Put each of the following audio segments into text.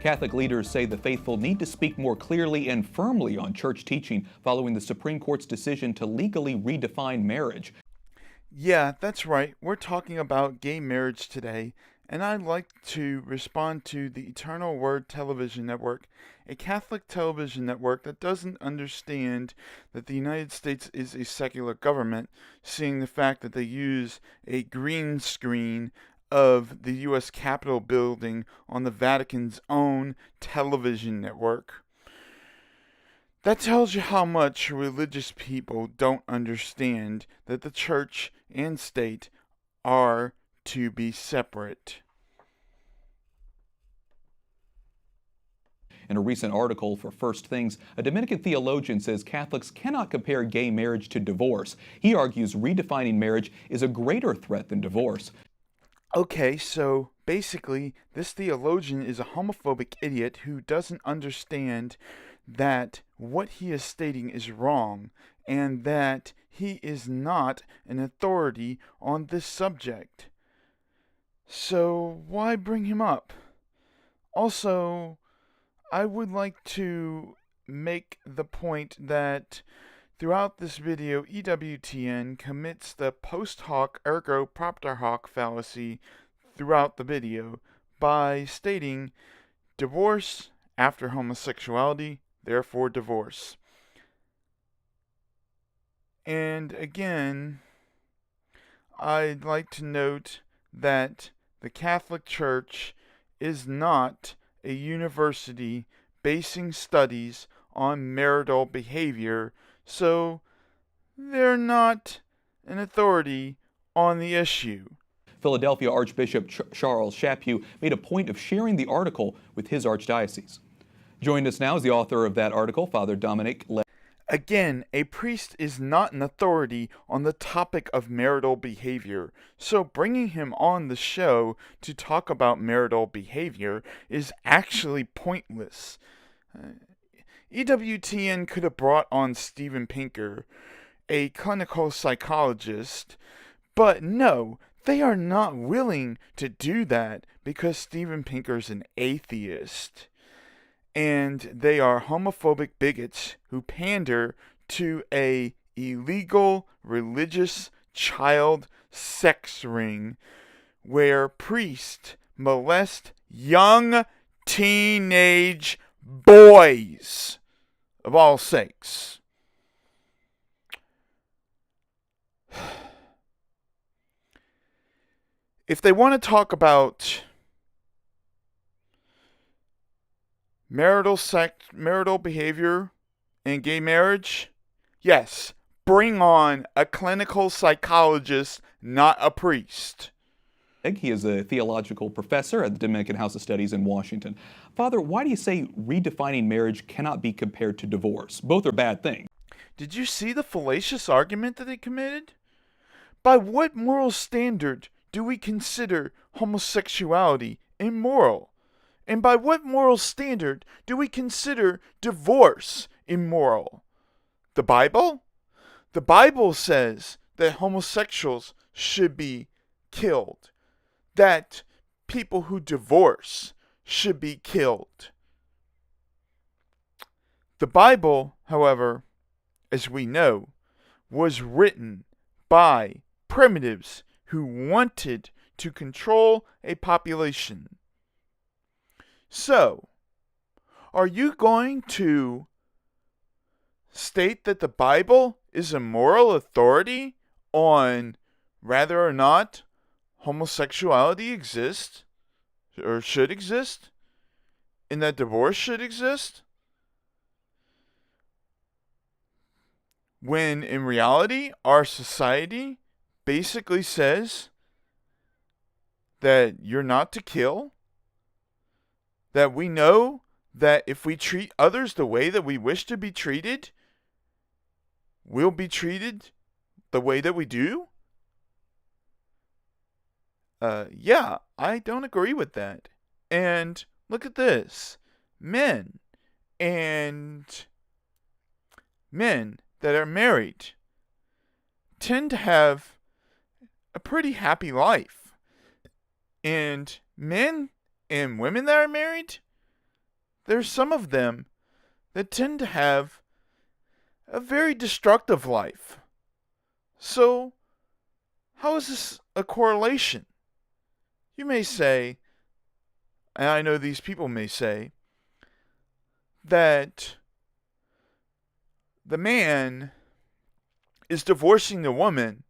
Catholic leaders say the faithful need to speak more clearly and firmly on church teaching following the Supreme Court's decision to legally redefine marriage. Yeah, that's right. We're talking about gay marriage today, and I'd like to respond to the Eternal Word Television Network, a Catholic television network that doesn't understand that the United States is a secular government, seeing the fact that they use a green screen of the U.S. Capitol building on the Vatican's own television network. That tells you how much religious people don't understand that the church and state are to be separate. In a recent article for First Things, a Dominican theologian says Catholics cannot compare gay marriage to divorce. He argues redefining marriage is a greater threat than divorce. Okay, so basically, this theologian is a homophobic idiot who doesn't understand that what he is stating is wrong and that he is not an authority on this subject. So, why bring him up? Also, I would like to make the point that throughout this video, EWTN commits the post hoc ergo propter hoc fallacy throughout the video by stating divorce after homosexuality, therefore divorce. And again, I'd like to note that the Catholic Church is not a university basing studies on marital behavior, so they're not an authority on the issue. Philadelphia Archbishop Charles Chaput made a point of sharing the article with his archdiocese. Joining us now is the author of that article, Father Dominic. Again, a priest is not an authority on the topic of marital behavior, so bringing him on the show to talk about marital behavior is actually pointless. EWTN could have brought on Steven Pinker, a clinical psychologist, but no, they are not willing to do that because Steven Pinker's an atheist. And they are homophobic bigots who pander to a illegal religious child sex ring where priests molest young teenage boys of all sakes. If they want to talk about marital behavior in gay marriage, yes, bring on a clinical psychologist, not a priest. He is a theological professor at the Dominican House of Studies in Washington. Father, why do you say redefining marriage cannot be compared to divorce? Both are bad things. Did you see the fallacious argument that they committed? By what moral standard do we consider homosexuality immoral? And by what moral standard do we consider divorce immoral? The Bible? The Bible says that homosexuals should be killed, that people who divorce should be killed. The Bible, however, as we know, was written by primitives who wanted to control a population. So, are you going to state that the Bible is a moral authority on whether or not homosexuality exists or should exist, and that divorce should exist? When in reality, our society basically says that you're not to kill, that we know that if we treat others the way that we wish to be treated, we'll be treated the way that we do? Yeah, I don't agree with that. And look at this. Men that are married tend to have a pretty happy life. And men and women that are married there's some of them that tend to have a very destructive life. So, how is this a correlation? You may say, and I know these people may say, that the man is divorcing the woman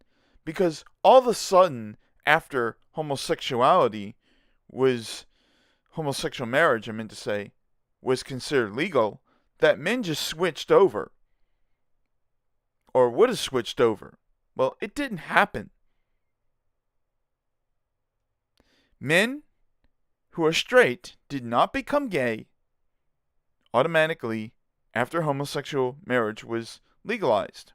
because all of a sudden, after homosexual marriage, I meant to say, was considered legal, that men just switched over. Or would have switched over. Well, it didn't happen. Men who are straight did not become gay automatically after homosexual marriage was legalized.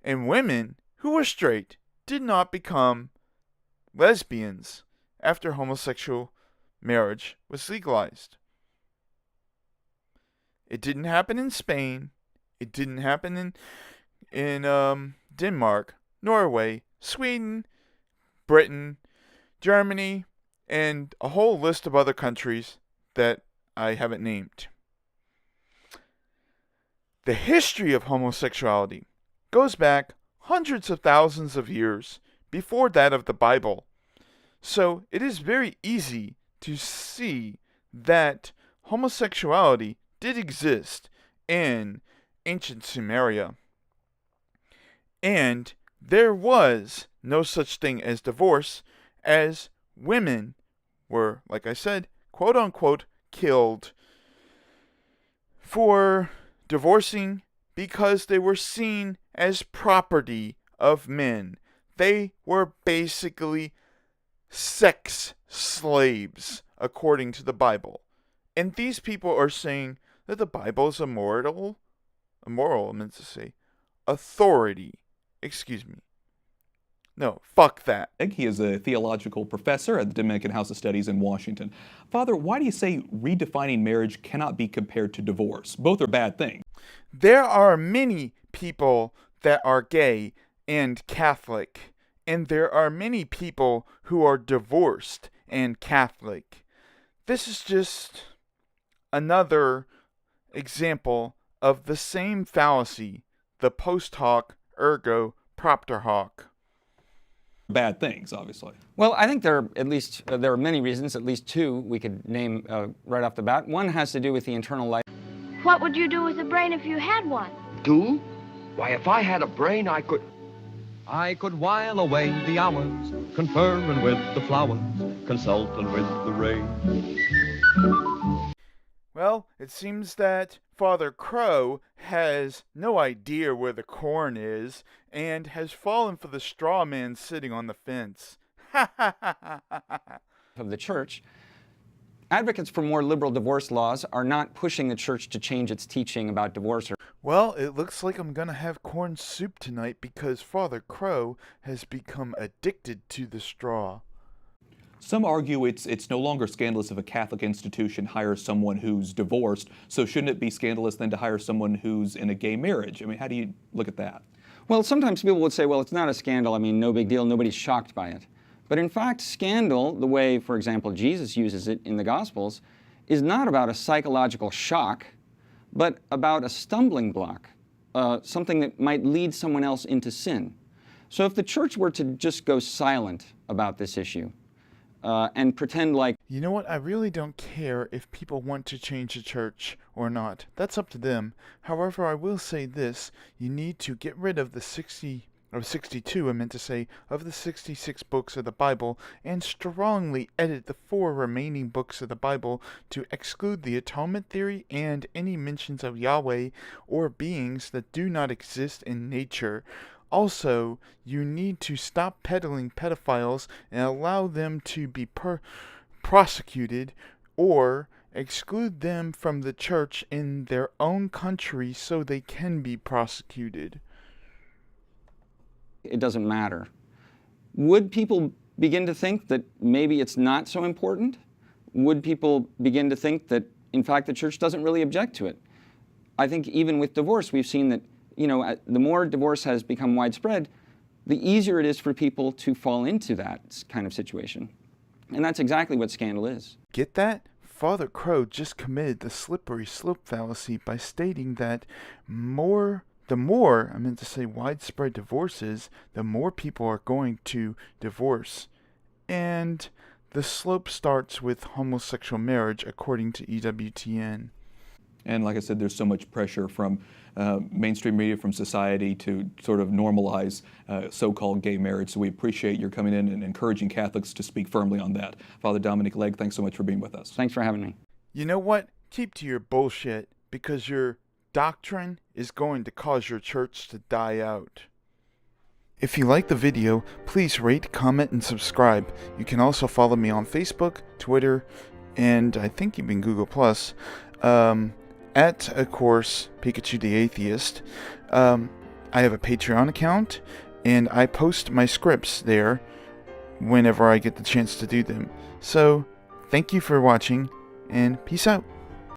And women who were straight did not become lesbians after homosexual marriage was legalized. It didn't happen in Spain. It didn't happen in Denmark, Norway, Sweden, Britain, Germany, and a whole list of other countries that I haven't named. The history of homosexuality goes back hundreds of thousands of years before that of the Bible. So it is very easy to see that homosexuality did exist in ancient Sumeria. And there was no such thing as divorce, as women were, like I said, quote unquote, killed for divorcing because they were seen as property of men. They were basically sex slaves, according to the Bible. And these people are saying that the Bible is immoral, I meant to say, authority. Excuse me. No, fuck that. He is a theological professor at the Dominican House of Studies in Washington. Father, why do you say redefining marriage cannot be compared to divorce? Both are bad things. There are many people that are gay and Catholic, and there are many people who are divorced and Catholic. This is just another example of the same fallacy, the post hoc ergo propter hoc. Bad things, obviously. Well, I think there are many reasons, at least two we could name right off the bat. One has to do with the internal life. What would you do with a brain if you had one? Do? Why, if I had a brain, I could while away the hours, conferring with the flowers, consulting with the rain. Well, it seems that Father Crow has no idea where the corn is and has fallen for the straw man sitting on the fence. Of the church. Advocates for more liberal divorce laws are not pushing the church to change its teaching about divorce. Well, it looks like I'm gonna have corn soup tonight because Father Crow has become addicted to the straw. Some argue it's no longer scandalous if a Catholic institution hires someone who's divorced, so shouldn't it be scandalous then to hire someone who's in a gay marriage? I mean, how do you look at that? Well, sometimes people would say, well, it's not a scandal. I mean, no big deal. Nobody's shocked by it. But in fact, scandal, the way, for example, Jesus uses it in the Gospels, is not about a psychological shock, but about a stumbling block, something that might lead someone else into sin. So if the church were to just go silent about this issue, and pretend like... You know what? I really don't care if people want to change the church or not. That's up to them. However, I will say this. You need to get rid of the 62, I meant to say, of the 66 books of the Bible, and strongly edit the 4 remaining books of the Bible to exclude the atonement theory and any mentions of Yahweh or beings that do not exist in nature. Also, you need to stop peddling pedophiles and allow them to be prosecuted, or exclude them from the church in their own country so they can be prosecuted. It doesn't matter. Would people begin to think that maybe it's not so important? Would people begin to think that, in fact, the church doesn't really object to it? I think even with divorce, we've seen that, you know, the more divorce has become widespread, the easier it is for people to fall into that kind of situation. And that's exactly what scandal is. Get that? Father Crow just committed the slippery slope fallacy by stating that widespread divorces, the more people are going to divorce. And the slope starts with homosexual marriage, according to EWTN. And like I said, there's so much pressure from mainstream media, from society to sort of normalize so-called gay marriage. So we appreciate your coming in and encouraging Catholics to speak firmly on that. Father Dominic Legg, thanks so much for being with us. Thanks for having me. You know what? Keep to your bullshit, because your doctrine is going to cause your church to die out. If you like the video, please rate, comment, and subscribe. You can also follow me on Facebook, Twitter, and I think even Google+. At, of course, Pikachu the Atheist. I have a Patreon account, and I post my scripts there whenever I get the chance to do them. So, thank you for watching, and peace out.